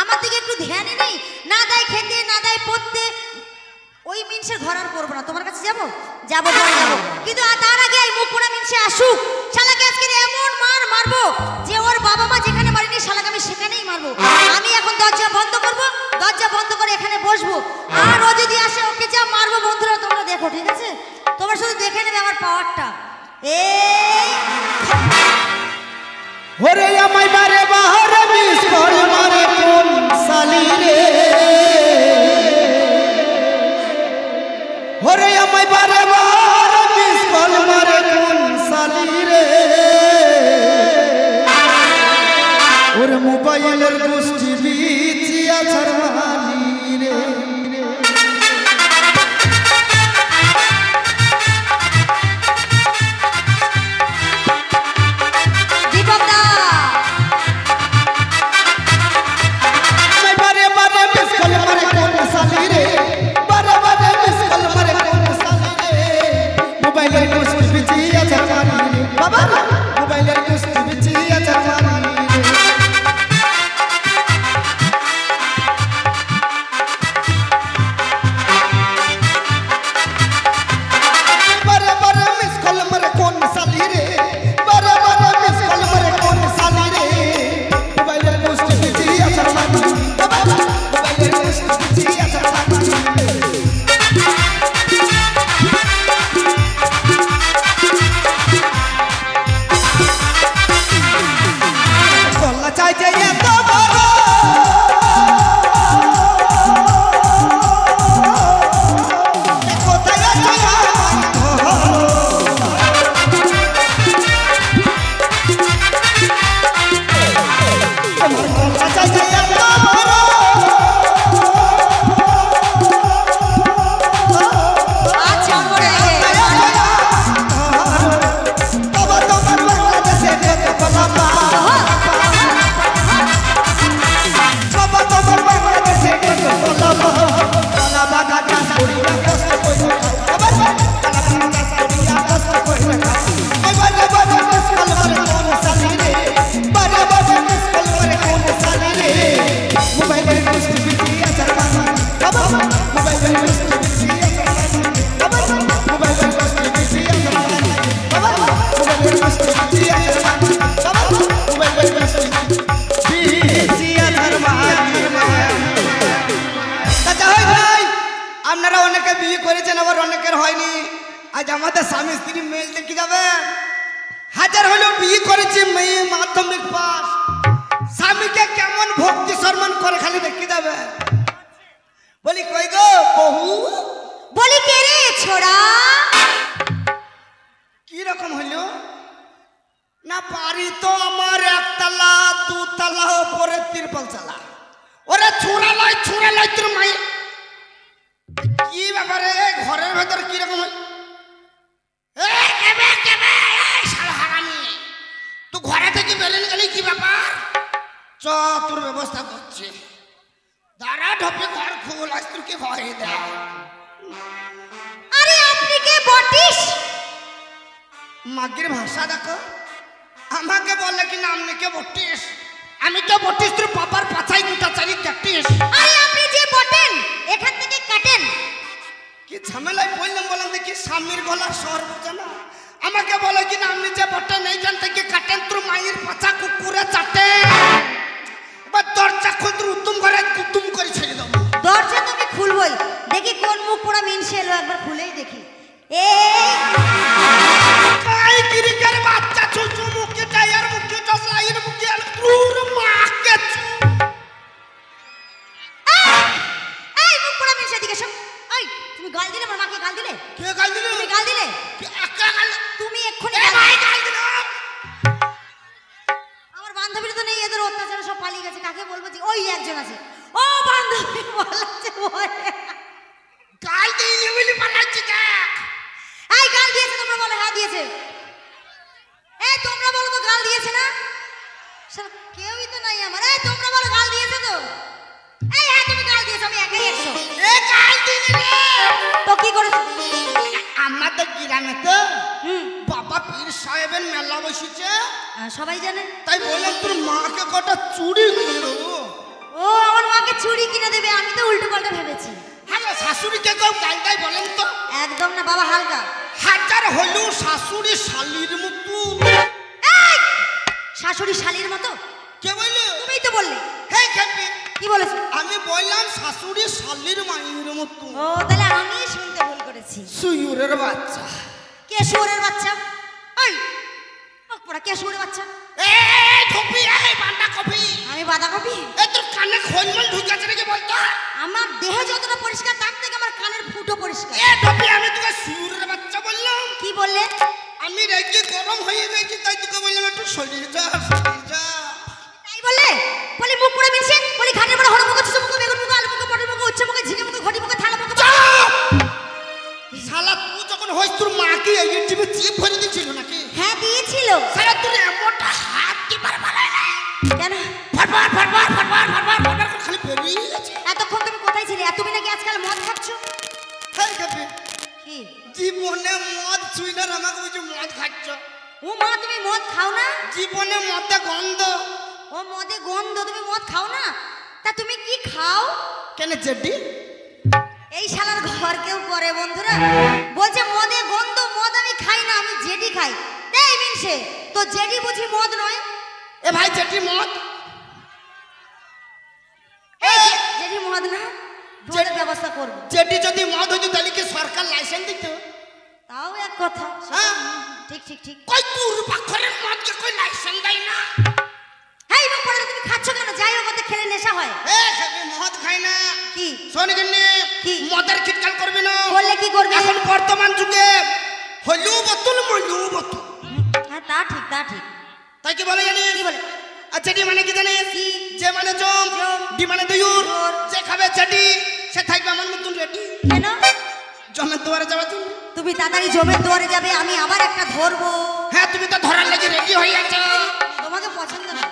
আমার দিকে একটু ধ্যানই নেই, না দেয় খেতে না দেয় পড়তে। ওই মিনসের ঘর আর করবো না, তোমার কাছে যাবো যাবো পরে যাবো, কিন্তু তার আগে এই মুখ পোড়া মিনসে আসুক। শালাকে আজকে এমন মার মারবো যে ওর বাবা মা যেখানে মারিনি শালাকে আমি সেখানেই মারবো। আমি এখন দরজা বন্ধ করবো, দরজা বন্ধ করে এখানে বসবো, আর ও যদি আসে ওকে যা মারবো বন্ধুরা তোমরা দেখো, ঠিক আছে? তোমরা শুধু দেখে নেবে আমার পাওয়ারটা। এই ওরে আমায় বারে বারে মিস কল মারে কোন সালি রে, ওরে আমায় বারে বারে মিস কল মারে কোন সালি রে, ওরে মোবাইলের গোষ্ঠী বিচিয়া ছাড়মালি রে। আপনারা অনেকে বিয়ে করেছেন, আবার অনেকের হয়নি। আজ আমাদের স্বামী স্ত্রী মেল দেখে যাবে, হাজার হলেও বিয়ে করেছি, মেয়ে মাধ্যমিক পাস, স্বামীকে কেমন ভক্তি সম্মান করে খালি দেখে যাবে। বলি কই গো বহু, বলি কে রে ছোড়া, কি রকম হইলো না? বাড়ি তো আমার একতলা দুতলা উপরে তিরপল চালা। ওরে ছোড়া লাই তোর মাই কি ব্যাপারে ঘরের ভেতর কি রকম তুই ঘরে থেকে বেরেন গেলি কি ব্যাপার? চ তোর ব্যবস্থা করছে, দাঁড়া ঢপে ঘর খুল, আজ তোর কি ভয় দেয়। আরে আপনি কে বটিস? মাগির ভাষা দেখো, আমাকে বলে কি না আপনি কে বটিস? আমি তো বটিস তোর বাবার পাছাই গুটা চারি কাটিস। আরে আপনি যে বটেন এখান থেকে কাটেন। কি ঝামেলায় বললাম বললাম দেখি স্বামীর গলার স্বর বোঝে না। আমাকে বলে কি না আপনি যে বটেন এইখান থেকে কাটেন তোর মায়ের পাছা কুকুরে চাটে। এবার দরজা খুল, তোর উত্তম ঘরে কুতুম করে ছেড়ে দেবো। দরজা তো আমি খুলবই, দেখি কোন মুখ পোড়া মিনসে এলো, একবার খুলেই দেখি। এই কিরিকের বাচ্চা চুচু মুখে টায়ার মুখে জসলাইয়ের মুখে তোর মাকে এই মুখ পোড়া মিনসে দিকে সব। এই তুমি গাল দিলে আমার মাকে, গাল দিলে? কে গাল দিল? তুমি গাল দিলে? একা গাল তুমি এক্ষুনি গাল দিল। আমার বান্ধবীর তো নেই, এদের অত্যাচারে সব পালিয়ে গেছে। কাকে বলবো? যে ওই একজন আছে, ও বান্ধবী বলাচ্ছে গাল দিয়ে বলি পালাচ্ছে দেখ। এই গাল দিয়েছে তোমরা বলো? হ্যাঁ দিয়েছে। এই তোমরা বলো তো গাল দিয়েছে না? কেউই তো নাই আমার। এই তোমরা বলো গাল দিয়েছে তো? এই হ্যাঁ তুমি গাল দিয়েছো, আমি একাই 100। এ গাল দিলি রে তো কি করেছো? আমাদের গ্রামে তো বাবা পীর সাহেবের মেলা বসেছে, সবাই জানে। তাই বললাম তোর মাকে কটা চুড়ি কিনে দেবো। ও ও আমার মাকে চুড়ি কিনে দেবে, আমি তো উল্টো পাল্টা ভেবেছি। হ্যালো শাশুড়িকে কেউ গালটাই বলেন তো? একদম না বাবা, হালকা। হাজার হলেও শাশুড়ি শালির মতো। এই শাশুড়ি শালির মতো কে বললে? তুমিই তো বললে। হে খেপি, কি বলেছো? আমি বললাম শাশুড়ি শালির মায়ের মতো। ও তাহলে আমি শুনতে ভুল করেছি। সুয়ুরের বাচ্চা। কে শুয়োরের বাচ্চা? এই পড়া কে শুয়োরের বাচ্চা? এই ঢোপি, এই বান্ডা কফি। আমি বাঁধাকপি? এই তোর কানে খোলমল ঢুকেছে নাকি বলতো? আমার দেহ যতটা পরিষ্কার তার থেকে আমার কানের ফুটো পরিষ্কার। এ ঢোপি, আমি তোকে সুয়ুরের বাচ্চা বললাম। কি বললে? আমি রেগে গরম হয়ে গেছি, তাই তোকে বললাম একটু সরিয়ে যা, সরিয়ে যা। তাই বললে? বলি মুখ পুরো মিশে, বলি ঘাটের বড় হড় মুখ, ছোট মুখ, বেগুন মুখ, আলু মুখ, পটল মুখ, উচ্ছে মুখ, ঝিঙে মুখ, ঘটি মুখ, থালা মুখ। শালা তুই যখন হইস তোর মা কি এই টিভি চিপ ভরে দিয়েছিল নাকি? হ্যাঁ দিয়েছিল। শালা তোর এমনটা হাত কি পারবা না? কেন? ফরফর ফরফর ফরফর ফরফর ফরফর করে খালি বেরিয়ে গেছে। এতক্ষণ তুমি কোথায় ছিলে? আর তুমি নাকি আজকাল মদ খাচ্ছ? হেই কপি, কি জীবনে মদ ছুঁই না, আমাকে বুঝি মদ খাচ্ছ? ও মা তুমি মদ খাও না? জীবনে মদে গন্ধ। ও মদে গন্ধ, তুমি মদ খাও না? তা তুমি কি খাও? কেন জেডি? এই শালার ঘর কেউ করে বন্ধুরা, বলছে মদে গন্ধ। মদ আমি খাই না, আমি জেডি খাই। এই মিনসে তো জেডি বুঝি মদ নয়? এ ভাই জেডি মদ? এই জেডি মদ না, জেডির ব্যবস্থা করব। জেডি যদি মদ হইতো তাহলে কি সরকার লাইসেন্স দিত? তাও এক কথা। হ্যাঁ। ঠিক ঠিক ঠিক। কই তোর পাখরের মদকে কই লাইসেন্স দেয় না? হেই মুখ পড়ে তুমি খাচ্ছ কেন? যাই হোক ওতে খেলে নেশা হয়। এ খাবি মদ খাই না। কি শোন গিন্নি, কি? মদের খিটকাল করবি না। বললে কি করবে? এখন বর্তমান যুগে হইলু বোতল মইলু বোতল। হ্যাঁ তা ঠিক, তা ঠিক। তাই কি বলে জানিস? কি বলে? আচ্ছা ডি মানে কি জানিস? কি? যে মানে জম, জম। ডি মানে দইউর। দইউর। যে খাবে চেডি সে থাকবে আমার মতন রেডি। কেন? জমের দুয়ারে যাওয়ার জন্য। তুমি তাড়াতাড়ি জমের দুয়ারে যাবে, আমি আবার একটা ধরবো। হ্যাঁ তুমি তো ধরার লাগি রেডি হয়ে আছো। তোমাকে পছন্দ না।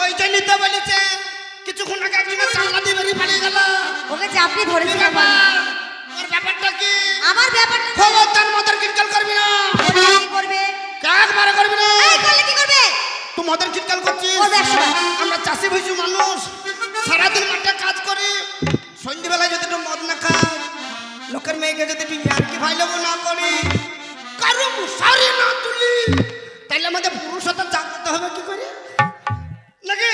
ওই যে নিতে বলেছে, কিছুক্ষণ আগে একজন চাল্লা দিয়ে বেরিয়ে পালিয়ে গেল। ওকে চাপড়ি ধরেছিলাম আমি। ওর ব্যাপারটা কি? আমার ব্যাপারটা খবরদার মদের খিটকাল করবি না। বললে কি করবে? একবারে করবি না। এই করলে কি করবে? তুই মদের খিটকাল করছিস? করবে একসময়। আমরা চাষি ভুষি মানুষ, সারাদিন মাঠে কাজ করি। সন্ধ্যেবেলায় যদি একটু মদ না খাই, লোকের মেয়েকে যদি একটু ইয়ার্কি ভাইলেবো না করি, কারো মুশারি না তুলি, তাইলে আমাদের পুরুষতা জাগ্রত হবে কি করে নাকি?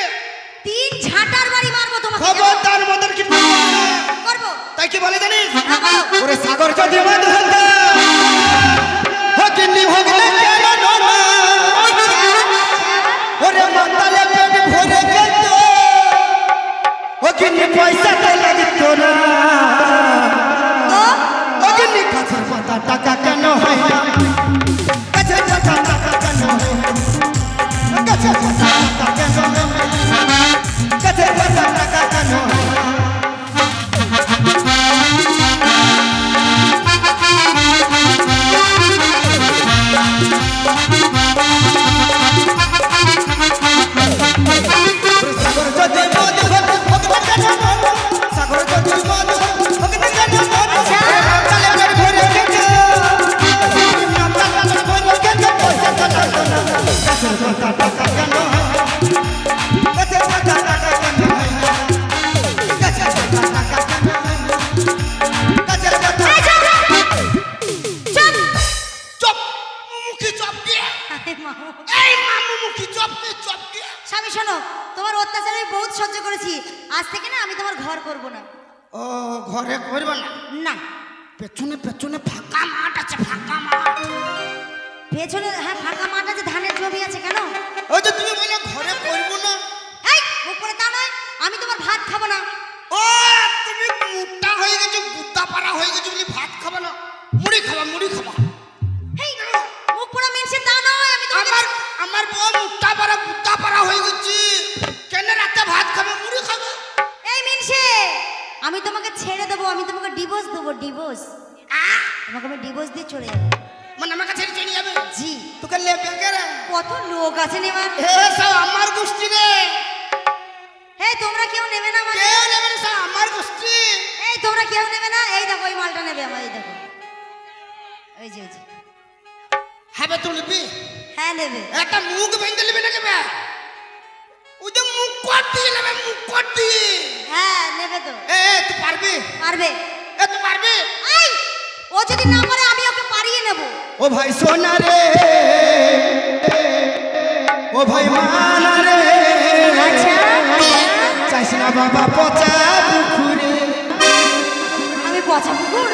3 ঝাঁটার বাড়ি মারবো তোমাকে। খবরদার মদের খিটকাল করবি না। করবো। তাই কি বলে জানিস? হ্যাঁ, বলো। ওরে সাগর যদি মদ হতো হকিনি হগলে কেন না? ওরে মাতালে পেট ভরে খেত হকিনি পয়সা তো লাগতো না। তো হকিনি গাছের পাতা টাকা কেন হয় না? গাছের পাতা টাকা কেন হয় না? গাছের পাতা টাকা কেন হয় না? গাছের পাতা টাকা কেন হয় না? সাগর যদি মদ হতো হগলে কেন না? সাগর যদি মদ হতো হগলে কেন না? মাতালে পেট ভরে খেত মাতালে পেট ভরে খেত পয়সা তো লাগতো না। গাছের পাতা টাকা কেন হয় না? গাছের পাতা টাকা কেন হয় না? গাছের পাতা টাকা কেন হয় না? গাছের পাতা এই চুপ! চুপ! চপ মুখি চপ দিয়ে। আরে মামু। এই মামু মুখি চপ দিয়ে চপ দিয়ে। স্বামী শোনো, তোমার অত্যাচার আমি বহুত সহ্য করেছি। আজ থেকে না আমি তোমার ঘর করব না। ও ঘরে করবে না? না। পেছনে পেছনে ফাঁকা মাঠ আছে, ফাঁকা মাঠ। পেছনে হ্যাঁ ফাঁকা মাঠ আছে, ধানের জমি আছে। কেন? ওই যে তুমি বলে ঘরে করবো না। এই মুখ করে তা নয়, আমি তোমার ভাত খাবো না। ও তুমি মোটা হয়ে গেছো, গুদ্দা পাড়া হয়ে গেছো বলে ভাত খাবে না, মুড়ি খাবা, মুড়ি খাবা। এই মুখ পুরো মেনছে তা নয়, আমি তোমাকে আমার বউ মোটা পাড়া গুদ্দা পাড়া হয়ে গেছি, কেন রাতে ভাত খাবে, মুড়ি খাবে? এই মিনসে আমি তোমাকে ছেড়ে দেবো, আমি তোমাকে ডিভোর্স দেবো। ডিভোর্স? তোমাকে আমি ডিভোর্স দিয়ে চলে যাবো। মানে আমাকে ছেড়ে চলে যাবে? জি। তোকে লেবে গেলে কত লোক আছে নেবার। এ সব আমার গোষ্ঠী রে। এই তোমরা কেউ নেবে না মানে? কেউ নেবে না, সব আমার গোষ্ঠী। এই তোমরা কেউ নেবে না? এই দেখো এই মালটা নেবে আমার, এই দেখো এই যে হবে তুলবি? হ্যাঁ নেবে। একটা মুখ বেঁধে নেবে নাকি? ওই যে মুখ কর দিয়ে নেবে, মুখ কর দিয়ে। হ্যাঁ নেবে তো। তুই পারবি? পারবে। তুই পারবি? এই ও যদি না পারে আমি ওকে পারিয়ে নেব। ও ভাই সোনা রে, ও ভাই মানা রে, আচ্ছা চাইস না বাবা পচা পুকুরে। আমি পচা পুকুর?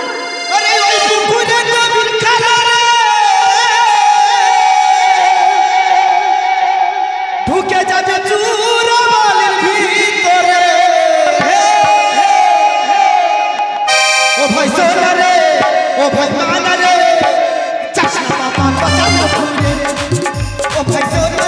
আরে ওই পুকুরে নবীর খেলা রে, ঢুকে যাবে চুরা বালির ভিতরে। ও ভাই সোনা রে, ও ভাই মানা রে, চাইস না বাবা পচা পুকুরে। ও ভাই সোনা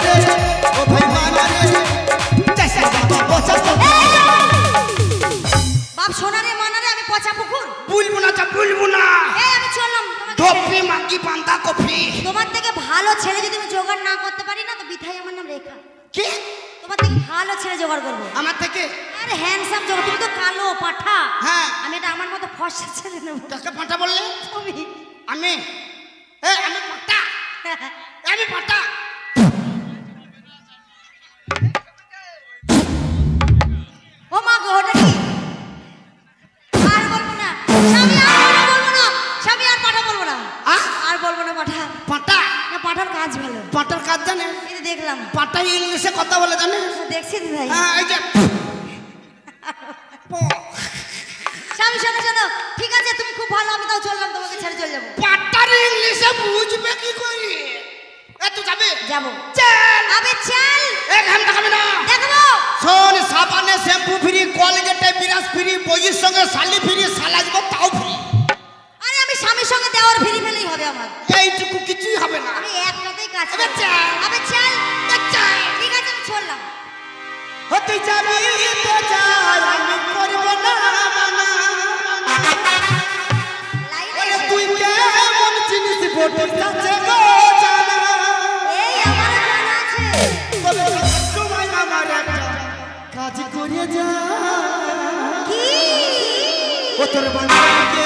রে, ও ভাই মানা রে, চাইস না বাবা পচা পুকুরে। বাপ সোনা রে মানা রে আমি পচা পুকুর? বলবো না, বলবো না। এই আমি চললাম তোমাকে ধপি মাগি বান্দা কফি। তোমার থেকে ভালো ছেলে যদি আমি জোগাড় না করতে পারি না তো বিথাই আমার নাম রেখা। কে? তোমার থেকে ভালো ছেলে জোগাড় করবো। আমার থেকে? আরে হ্যান্ডসাম জোগাড়, তুমি তো কালো পাঠা। হ্যাঁ। আমি এটা আমার মতো ফর্সা ছেলে নেবো। কাকে পাটা বললে? তুমি আমি আমি পাটা, আমি পাটা। ও মা গো ওটা কি? আর বলবো না স্বামী, আর বলবো না স্বামী, আর পাঠা বলবো না। আর বলবো না পাঠা। পাটা? না পাঠার কাজ ভালো। পাটার কাজ জানে? এই যে দেখলাম পাটা ইংলিশে কথা বলে জানে? দেখছি দিদাই। হ্যাঁ, এই যে স্বামী শোনো শোনো, ঠিক আছে তুমি খুব ভালো, আমি তাও চললাম, তোমাকে ছেড়ে চলে যাবো। পাটার ইংলিশে বুঝবে কি করি? তুই যাবে? যাবো। চল। আবে চল। ঘাম দেখাবে না। দেখবো। শোন, সাবানে শ্যাম্পু ফ্রি, কলগেটে বিরাজ ফ্রি, বইয়ের সঙ্গে শালি ফ্রি, শালা দিব তাও ফ্রি। আরে আমি স্বামীর সঙ্গে দেওয়ার ফিরি ফেলেই হবে আমার। এইটুকু কিছুই হবে না। আমি একটাতেই কাজ আবে করব। চল। আবে চল। চল। ঠিক আছে আমি চললাম। হতে যাবি তো যাই, আমি করব না মানা। লাইনে আরে এসে- তুই কেমন জিনিস বটে যাচ্ছে গো জানা। এই আমার জানা আছে। তবে সময় আমার একটা কাজ করে যা। কি? ও তোর বান্ধবী